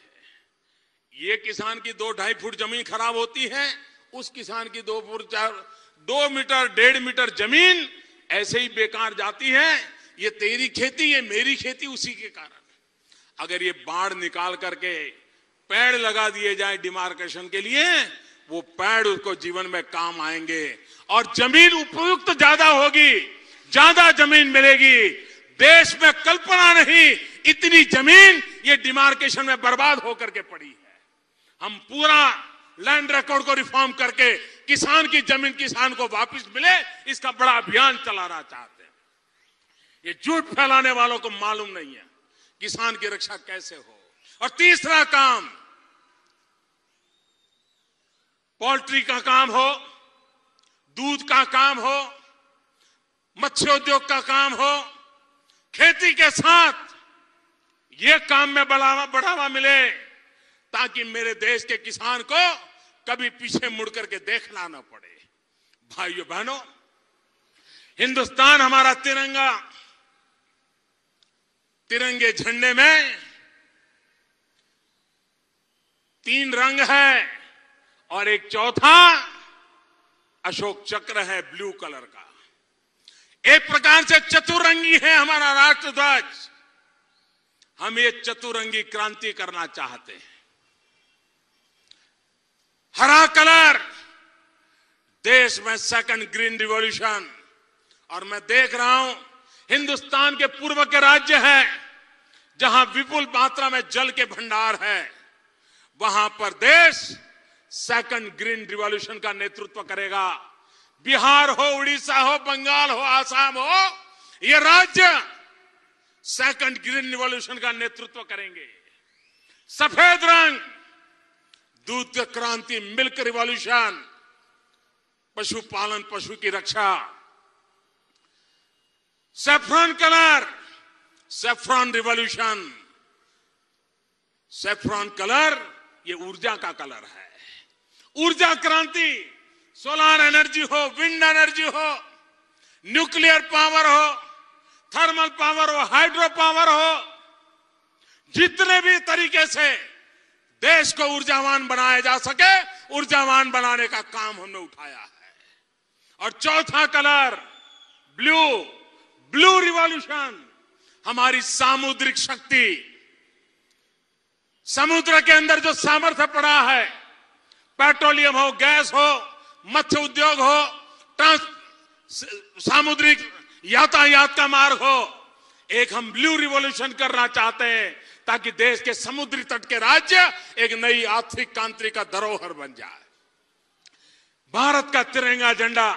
Speaker 2: ये किसान की 2-2.5 फुट जमीन खराब होती है, उस किसान की 2 मीटर 1.5 मीटर जमीन ऐसे ही बेकार जाती है। ये तेरी खेती, ये मेरी खेती। उसी के कारण अगर ये बाड़ निकाल करके पेड़ लगा दिए जाए डिमार्केशन के लिए, वो पेड़ उसको जीवन में काम आएंगे और जमीन उपयुक्त ज्यादा होगी, ज्यादा जमीन मिलेगी। देश में कल्पना नहीं इतनी जमीन ये डिमार्केशन में बर्बाद होकर के पड़ी है। हम पूरा लैंड रिकॉर्ड को रिफॉर्म करके किसान की जमीन किसान को वापस मिले, इसका बड़ा अभियान चलाना चाहते हैं। ये झूठ फैलाने वालों को मालूम नहीं है किसान की रक्षा कैसे हो। और तीसरा काम, पोल्ट्री का काम हो, दूध का काम हो, मत्स्य उद्योग का काम हो, खेती के साथ ये काम में बढ़ावा मिले ताकि मेरे देश के किसान को कभी पीछे मुड़ करके देखना ना पड़े। भाइयों बहनों, हिंदुस्तान हमारा तिरंगा, तिरंगे झंडे में 3 रंग है और एक चौथा अशोक चक्र है ब्लू कलर का। एक प्रकार से चतुरंगी है हमारा राष्ट्र ध्वज। हम ये चतुरंगी क्रांति करना चाहते हैं। हरा कलर देश में 2nd ग्रीन रिवॉल्यूशन। और मैं देख रहा हूं हिंदुस्तान के पूर्व के राज्य हैं जहां विपुल मात्रा में जल के भंडार है, वहां पर देश 2nd ग्रीन रिवॉल्यूशन का नेतृत्व करेगा। बिहार हो, उड़ीसा हो, बंगाल हो, आसाम हो, ये राज्य 2nd ग्रीन रिवॉल्यूशन का नेतृत्व करेंगे। सफेद रंग दूध क्रांति, मिल्क रिवॉल्यूशन, पशुपालन, पशु की रक्षा। Saffron colour saffron revolution, saffron colour ये ऊर्जा का कलर है। ऊर्जा क्रांति, सोलर एनर्जी हो, विंड एनर्जी हो, न्यूक्लियर पावर हो, थर्मल पावर हो, हाइड्रो पावर हो, जितने भी तरीके से देश को ऊर्जावान बनाया जा सके, ऊर्जावान बनाने का काम हमने उठाया है। और चौथा कलर ब्लू, ब्लू रिवॉल्यूशन, हमारी सामुद्रिक शक्ति, समुद्र के अंदर जो सामर्थ्य पड़ा है, पेट्रोलियम हो, गैस हो, मत्स्य उद्योग हो, सामुद्रिक यातायात का मार्ग हो, एक हम ब्लू रिवॉल्यूशन करना चाहते हैं ताकि देश के समुद्री तट के राज्य एक नई आर्थिक क्रांति का धरोहर बन जाए। भारत का तिरंगा झंडा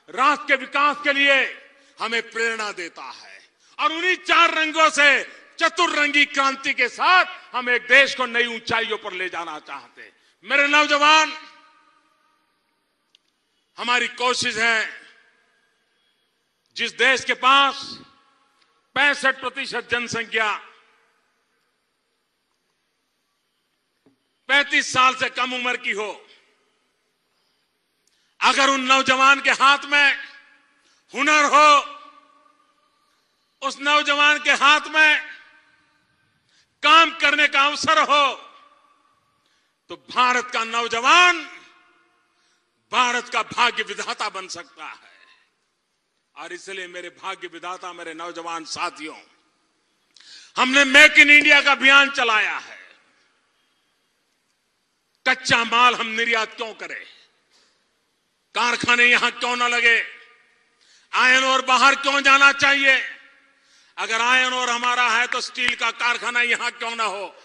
Speaker 2: राष्ट्र के विकास के लिए हमें प्रेरणा देता है और उन्हीं 4 रंगों से चतुर्रंगी क्रांति के साथ हम एक देश को नई ऊंचाइयों पर ले जाना चाहते हैं। मेरे नौजवान, हमारी कोशिश है जिस देश के पास 65% जनसंख्या 35 साल से कम उम्र की हो, अगर उन नौजवान के हाथ में हुनर हो, उस नौजवान के हाथ में काम करने का अवसर हो, तो भारत का नौजवान भारत का भाग्य विधाता बन सकता है। और इसलिए मेरे भाग्य विधाता, मेरे नौजवान साथियों, हमने मेक इन इंडिया का अभियान चलाया है। कच्चा माल हम निर्यात क्यों करें, कारखाने यहां क्यों ना लगे, आयरन ओर बाहर क्यों जाना चाहिए, अगर आयरन ओर हमारा है तो स्टील का कारखाना यहां क्यों ना हो,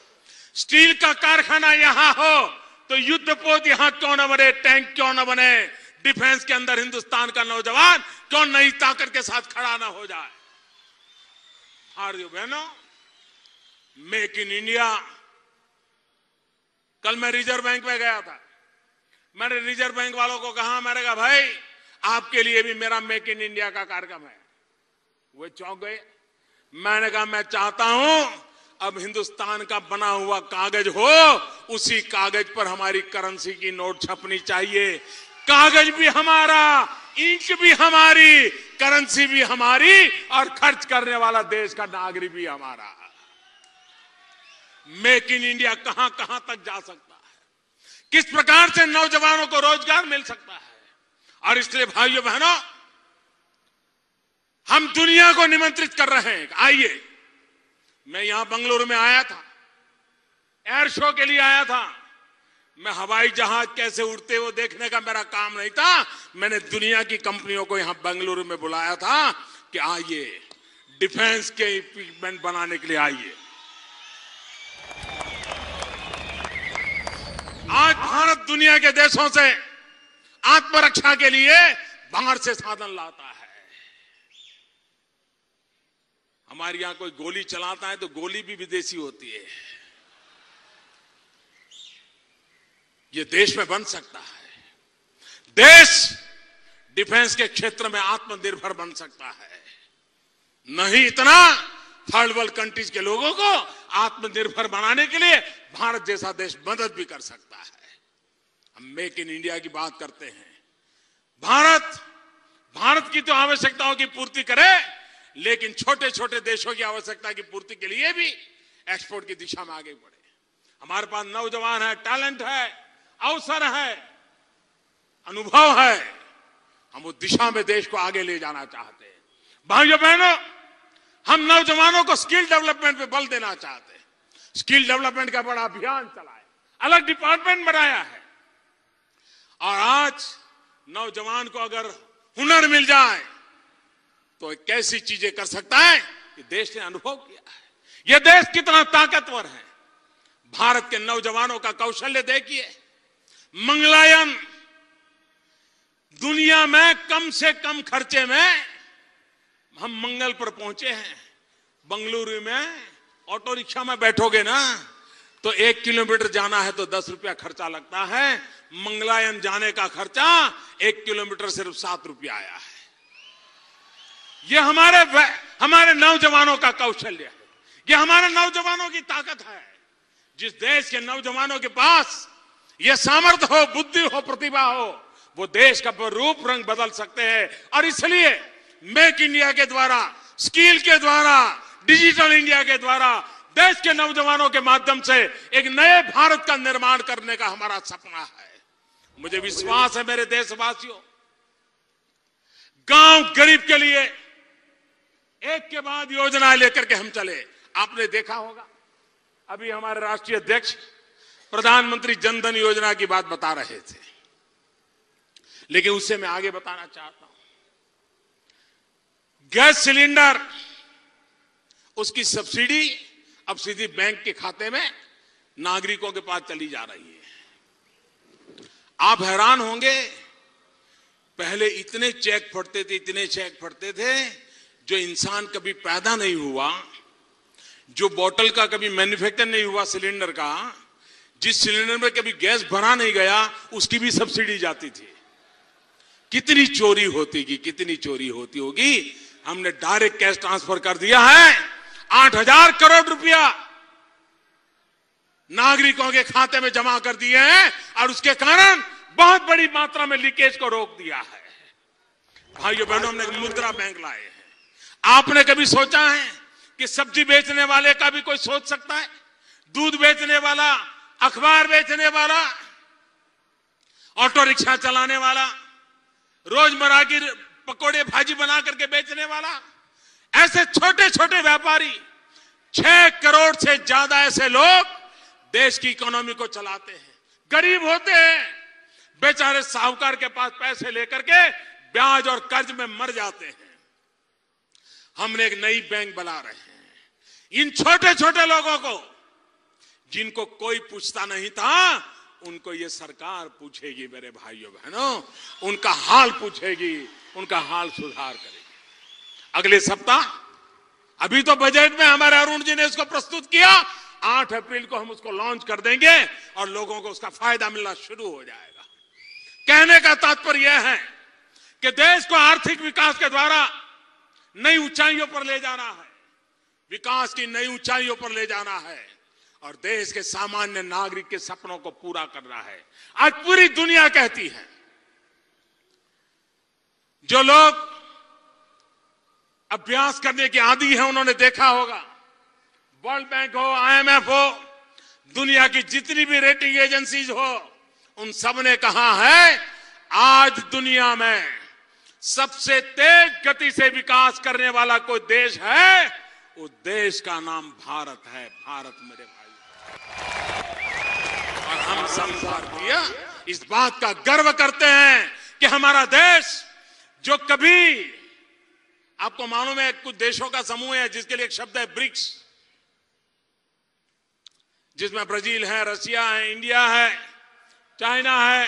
Speaker 2: स्टील का कारखाना यहां हो तो युद्धपोत यहां क्यों ना बने, टैंक क्यों ना बने, डिफेंस के अंदर हिंदुस्तान का नौजवान क्यों नई ताकत के साथ खड़ा ना हो जाए। भाइयों बहनों, मेक इन इंडिया, कल मैं रिजर्व बैंक में गया था, मैंने रिजर्व बैंक वालों को कहा, मैंने कहा भाई आपके लिए भी मेरा मेक इन इंडिया का कार्यक्रम है। वो चौंक गए। मैंने कहा मैं चाहता हूं अब हिंदुस्तान का बना हुआ कागज हो, उसी कागज पर हमारी करेंसी की नोट छपनी चाहिए। कागज भी हमारा, इंक भी हमारी, करेंसी भी हमारी और खर्च करने वाला देश का नागरिक भी हमारा। मेक इन इंडिया कहां कहां तक जा सकता है, किस प्रकार से नौजवानों को रोजगार मिल सकता है। और इसलिए भाइयों बहनों, हम दुनिया को निमंत्रित कर रहे हैं, आइए। मैं यहां बंगलुरु में आया था, एयर शो के लिए आया था। मैं हवाई जहाज कैसे उड़ते वो देखने का मेरा काम नहीं था, मैंने दुनिया की कंपनियों को यहां बेंगलुरु में बुलाया था कि आइए डिफेंस के इक्विपमेंट बनाने के लिए आइए। आज भारत दुनिया के देशों से आत्मरक्षा के लिए बाहर से साधन लाता है। हमारे यहां कोई गोली चलाता है तो गोली भी विदेशी होती है। ये देश में बन सकता है। देश डिफेंस के क्षेत्र में आत्मनिर्भर बन सकता है। नहीं इतना, थर्ड वर्ल्ड कंट्रीज के लोगों को आत्मनिर्भर बनाने के लिए भारत जैसा देश मदद भी कर सकता है। हम मेक इन इंडिया की बात करते हैं। भारत की तो आवश्यकताओं की पूर्ति करे, लेकिन छोटे छोटे देशों की आवश्यकता की पूर्ति के लिए भी एक्सपोर्ट की दिशा में आगे बढ़े। हमारे पास नौजवान है, टैलेंट है, अवसर है, अनुभव है। हम उस दिशा में देश को आगे ले जाना चाहते हैं। भाइयों बहनों, हम नौजवानों को स्किल डेवलपमेंट पे बल देना चाहते हैं। स्किल डेवलपमेंट का बड़ा अभियान चलाया, अलग डिपार्टमेंट बनाया है। और आज नौजवान को अगर हुनर मिल जाए तो कैसी चीजें कर सकता है, ये देश ने अनुभव किया है। ये देश कितना ताकतवर है। भारत के नौजवानों का कौशल्य देखिए। मंगलायन, दुनिया में कम से कम खर्चे में हम मंगल पर पहुंचे हैं। बंगलुरु में ऑटो रिक्शा में बैठोगे ना तो 1 किलोमीटर जाना है तो 10 रुपया खर्चा लगता है। मंगलायन जाने का खर्चा 1 किलोमीटर सिर्फ 7 रुपया आया है। ये हमारे नौजवानों का कौशल्य है, ये हमारे नौजवानों की ताकत है। जिस देश के नौजवानों के पास ये सामर्थ्य हो, बुद्धि हो, प्रतिभा हो, वो देश का रूप रंग बदल सकते हैं। और इसलिए मेक इंडिया के द्वारा, स्किल के द्वारा, डिजिटल इंडिया के द्वारा देश के नौजवानों के माध्यम से एक नए भारत का निर्माण करने का हमारा सपना है। मुझे विश्वास है मेरे देशवासियों, गांव गरीब के लिए एक के बाद योजना लेकर के हम चले। आपने देखा होगा, अभी हमारे राष्ट्रीय अध्यक्ष प्रधानमंत्री जनधन योजना की बात बता रहे थे, लेकिन उससे मैं आगे बताना चाहता हूं। गैस सिलेंडर, उसकी सब्सिडी अब सीधी बैंक के खाते में नागरिकों के पास चली जा रही है। आप हैरान होंगे, पहले इतने चेक फटते थे जो इंसान कभी पैदा नहीं हुआ, जो बोतल का कभी मैन्युफैक्चर नहीं हुआ सिलेंडर का, जिस सिलेंडर में कभी गैस भरा नहीं गया, उसकी भी सब्सिडी जाती थी। कितनी चोरी होती होगी। हमने डायरेक्ट कैश ट्रांसफर कर दिया है 8,000 करोड़ रुपया नागरिकों के खाते में जमा कर दिए हैं, और उसके कारण बहुत बड़ी मात्रा में लीकेज को रोक दिया है। भाइयों बहनों, हमने मुद्रा बैंक लाए हैं। आपने कभी सोचा है कि सब्जी बेचने वाले का भी कोई सोच सकता है? दूध बेचने वाला, अखबार बेचने वाला, ऑटो रिक्शा चलाने वाला, रोजमर्रा की पकोड़े भाजी बना करके बेचने वाला, ऐसे छोटे छोटे व्यापारी, 6 करोड़ से ज्यादा ऐसे लोग देश की इकोनॉमी को चलाते हैं। गरीब होते हैं, बेचारे साहूकार के पास पैसे लेकर के ब्याज और कर्ज में मर जाते हैं। हमने एक नई बैंक बना रहे हैं। इन छोटे छोटे लोगों को, जिनको कोई पूछता नहीं था, उनको ये सरकार पूछेगी मेरे भाइयों बहनों, उनका हाल पूछेगी, उनका हाल सुधार करेगी। अगले सप्ताह, अभी तो बजट में हमारे अरुण जी ने इसको प्रस्तुत किया, 8 अप्रैल को हम उसको लॉन्च कर देंगे और लोगों को उसका फायदा मिलना शुरू हो जाएगा। कहने का तात्पर्य यह है कि देश को आर्थिक विकास के द्वारा नई ऊंचाइयों पर ले जाना है, विकास की नई ऊंचाइयों पर ले जाना है, और देश के सामान्य नागरिक के सपनों को पूरा करना है। आज पूरी दुनिया कहती है, जो लोग अभ्यास करने के आदी हैं, उन्होंने देखा होगा, वर्ल्ड बैंक हो, IMF हो, दुनिया की जितनी भी रेटिंग एजेंसीज हो, उन सब ने कहा है आज दुनिया में सबसे तेज गति से विकास करने वाला कोई देश है, उस देश का नाम भारत है। भारत मेरे भाई, और हम सब भारतीय इस बात का गर्व करते हैं कि हमारा देश, जो कभी, आपको मालूम है कुछ देशों का समूह है जिसके लिए एक शब्द है ब्रिक्स, जिसमें ब्राजील है, रशिया है, इंडिया है, चाइना है,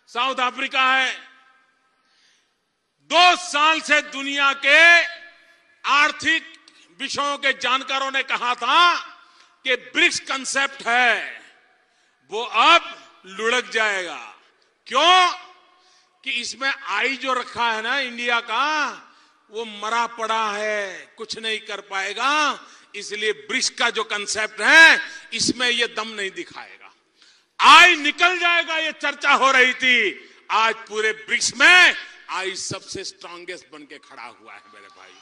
Speaker 2: साउथ अफ्रीका है। 2 साल से दुनिया के आर्थिक विषयों के जानकारों ने कहा था कि ब्रिक्स कंसेप्ट है वो अब लुढ़क जाएगा। क्यों? कि इसमें आई जो रखा है ना इंडिया का, वो मरा पड़ा है, कुछ नहीं कर पाएगा। इसलिए ब्रिक्स का जो कंसेप्ट है, इसमें ये दम नहीं दिखाएगा। आई निकल जाएगा, ये चर्चा हो रही थी। आज पूरे ब्रिक्स में आई सबसे स्ट्रांगेस्ट बन के खड़ा हुआ है मेरे भाई।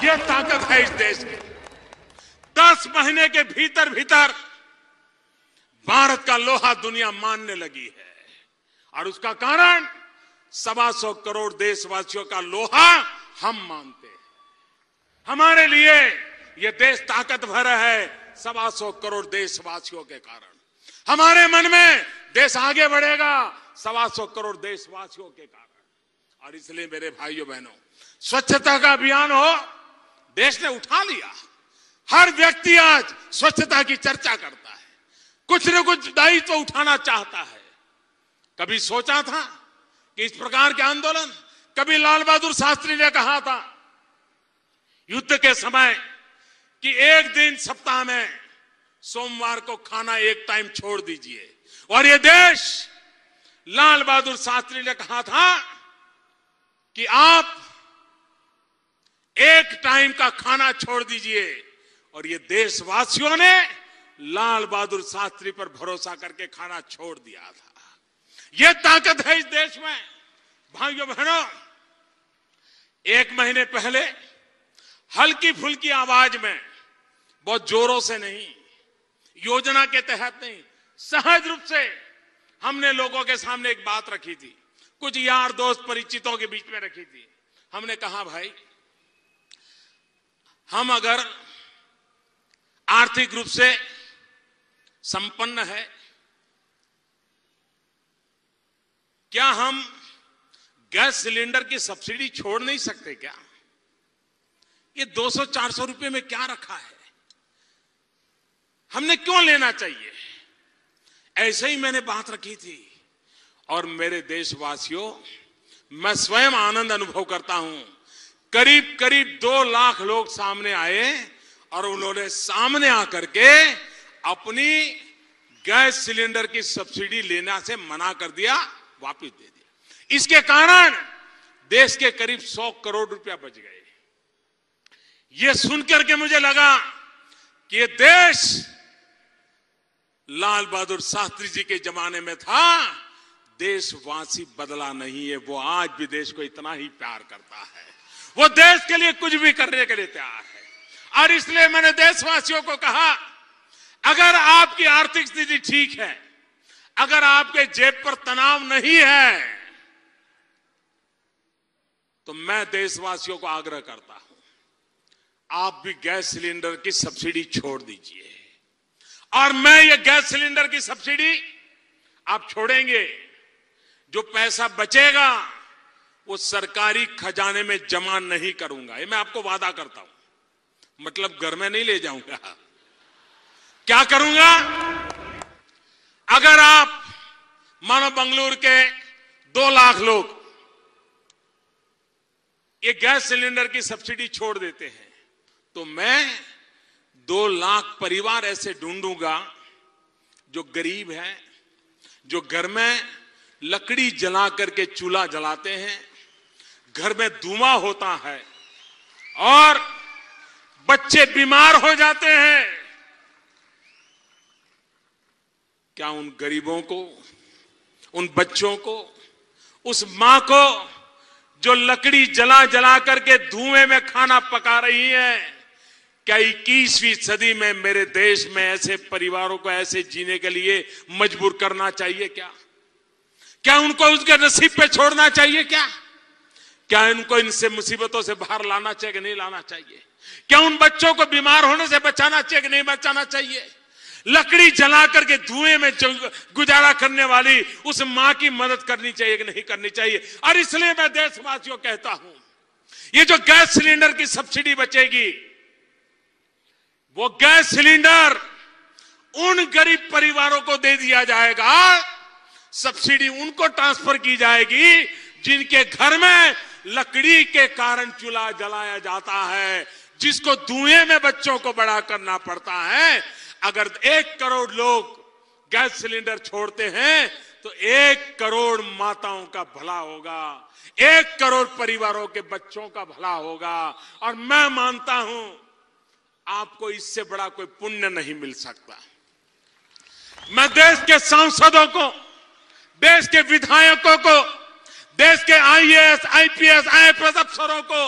Speaker 2: ये ताकत है इस देश की। 10 महीने के भीतर भीतर भारत का लोहा दुनिया मानने लगी है, और उसका कारण 125 करोड़ देशवासियों का लोहा हम मानते हैं। हमारे लिए यह देश ताकतवर है 125 करोड़ देशवासियों के कारण। हमारे मन में देश आगे बढ़ेगा 125 करोड़ देशवासियों के कारण। और इसलिए मेरे भाइयों बहनों, स्वच्छता का अभियान हो, देश ने उठा लिया। हर व्यक्ति आज स्वच्छता की चर्चा करता है, कुछ न कुछ दायित्व तो उठाना चाहता है। कभी सोचा था कि इस प्रकार के आंदोलन, कभी लाल बहादुर शास्त्री ने कहा था युद्ध के समय कि एक दिन सप्ताह में सोमवार को खाना एक टाइम छोड़ दीजिए, और ये देश, लाल बहादुर शास्त्री ने कहा था कि आप एक टाइम का खाना छोड़ दीजिए। और ये देशवासियों ने लाल बहादुर शास्त्री पर भरोसा करके खाना छोड़ दिया था। ये ताकत है इस देश में। भाइयों बहनों, एक महीने पहले हल्की फुल्की आवाज में, बहुत जोरों से नहीं, योजना के तहत नहीं, सहज रूप से हमने लोगों के सामने एक बात रखी थी, कुछ यार दोस्त परिचितों के बीच में रखी थी। हमने कहा भाई, हम अगर आर्थिक रूप से संपन्न है, क्या हम गैस सिलेंडर की सब्सिडी छोड़ नहीं सकते क्या? ये 200-400 रुपए में क्या रखा है? हमने क्यों लेना चाहिए? ऐसे ही मैंने बात रखी थी। और मेरे देशवासियों, मैं स्वयं आनंद अनुभव करता हूं। करीब करीब 2 लाख लोग सामने आए और उन्होंने सामने आकर के अपनी गैस सिलेंडर की सब्सिडी लेना से मना कर दिया, वापस दे दिया। इसके कारण देश के करीब 100 करोड़ रुपया बच गए। यह सुनकर के मुझे लगा कि ये देश लाल बहादुर शास्त्री जी के जमाने में था। देशवासी बदला नहीं है, वो आज भी देश को इतना ही प्यार करता है, वो देश के लिए कुछ भी करने के लिए तैयार है। और इसलिए मैंने देशवासियों को कहा, अगर आपकी आर्थिक स्थिति ठीक है, अगर आपके जेब पर तनाव नहीं है, तो मैं देशवासियों को आग्रह करता हूं, आप भी गैस सिलेंडर की सब्सिडी छोड़ दीजिए। और मैं ये गैस सिलेंडर की सब्सिडी आप छोड़ेंगे, जो पैसा बचेगा वो सरकारी खजाने में जमा नहीं करूंगा, ये मैं आपको वादा करता हूं। मतलब घर में नहीं ले जाऊंगा। क्या करूंगा? अगर आप मानो बंगलुरु के 2 लाख लोग ये गैस सिलेंडर की सब्सिडी छोड़ देते हैं, तो मैं 2 लाख परिवार ऐसे ढूंढूंगा जो गरीब हैं, जो घर में लकड़ी जला करके चूल्हा जलाते हैं, घर में धुआं होता है और बच्चे बीमार हो जाते हैं। क्या उन गरीबों को, उन बच्चों को, उस मां को जो लकड़ी जला जला करके धुएं में खाना पका रही है, क्या 21वीं सदी में मेरे देश में ऐसे परिवारों को ऐसे जीने के लिए मजबूर करना चाहिए? क्या उनको उसके नसीब पे छोड़ना चाहिए? क्या इनको इनसे मुसीबतों से बाहर लाना चाहिए कि नहीं लाना चाहिए? क्या उन बच्चों को बीमार होने से बचाना चाहिए कि नहीं बचाना चाहिए? लकड़ी जला करके धुएं में गुजारा करने वाली उस मां की मदद करनी चाहिए कि नहीं करनी चाहिए? और इसलिए मैं देशवासियों कहता हूं, ये जो गैस सिलेंडर की सब्सिडी बचेगी, वो गैस सिलेंडर उन गरीब परिवारों को दे दिया जाएगा, सब्सिडी उनको ट्रांसफर की जाएगी जिनके घर में लकड़ी के कारण चूल्हा जलाया जाता है, जिसको धुएं में बच्चों को बड़ा करना पड़ता है। अगर 1 करोड़ लोग गैस सिलेंडर छोड़ते हैं तो 1 करोड़ माताओं का भला होगा, 1 करोड़ परिवारों के बच्चों का भला होगा। और मैं मानता हूं आपको इससे बड़ा कोई पुण्य नहीं मिल सकता। मैं देश के सांसदों को, देश के विधायकों को, देश के आईएएस, आईपीएस, आईएफएस अफसरों को,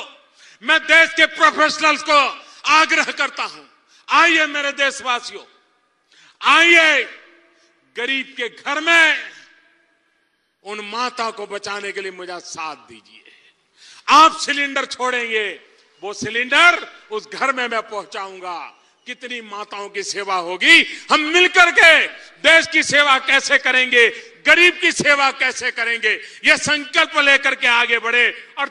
Speaker 2: मैं देश के प्रोफेशनल्स को आग्रह करता हूं, आइए मेरे देशवासियों, आइए गरीब के घर में उन माता को बचाने के लिए मुझे साथ दीजिए। आप सिलेंडर छोड़ेंगे, वो सिलेंडर उस घर में मैं पहुंचाऊंगा। कितनी माताओं की सेवा होगी। हम मिलकर के देश की सेवा कैसे करेंगे, गरीब की सेवा कैसे करेंगे, यह संकल्प लेकर के आगे बढ़े और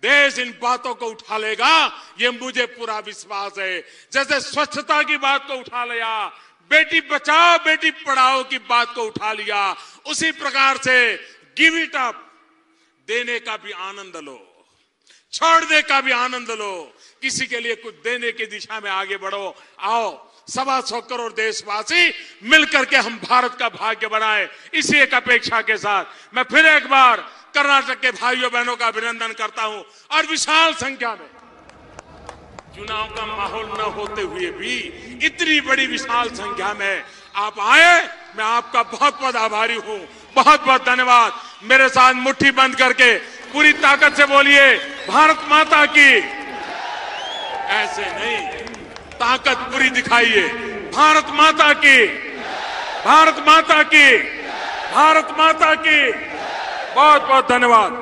Speaker 2: देश इन बातों को उठा लेगा, ये मुझे पूरा विश्वास है। जैसे स्वच्छता की बात को उठा लिया, बेटी बचाओ बेटी पढ़ाओ की बात को उठा लिया, उसी प्रकार से गिव इट अप, देने का भी आनंद लो, छोड़ने का भी आनंद लो, किसी के लिए कुछ देने की दिशा में आगे बढ़ो। आओ 125 करोड़ देशवासी मिलकर के हम भारत का भाग्य बनाए। इसी एक अपेक्षा के साथ मैं फिर एक बार कर्नाटक के भाइयों बहनों का अभिनंदन करता हूं। और विशाल संख्या में, चुनाव का माहौल न होते हुए भी इतनी बड़ी विशाल संख्या में आप आए, मैं आपका बहुत बहुत आभारी हूं। बहुत बहुत धन्यवाद। मेरे साथ मुट्ठी बंद करके पूरी ताकत से बोलिए, भारत माता की। ऐसे नहीं, ताकत पूरी दिखाइए। भारत माता की, भारत माता की, भारत माता की। बहुत बहुत धन्यवाद।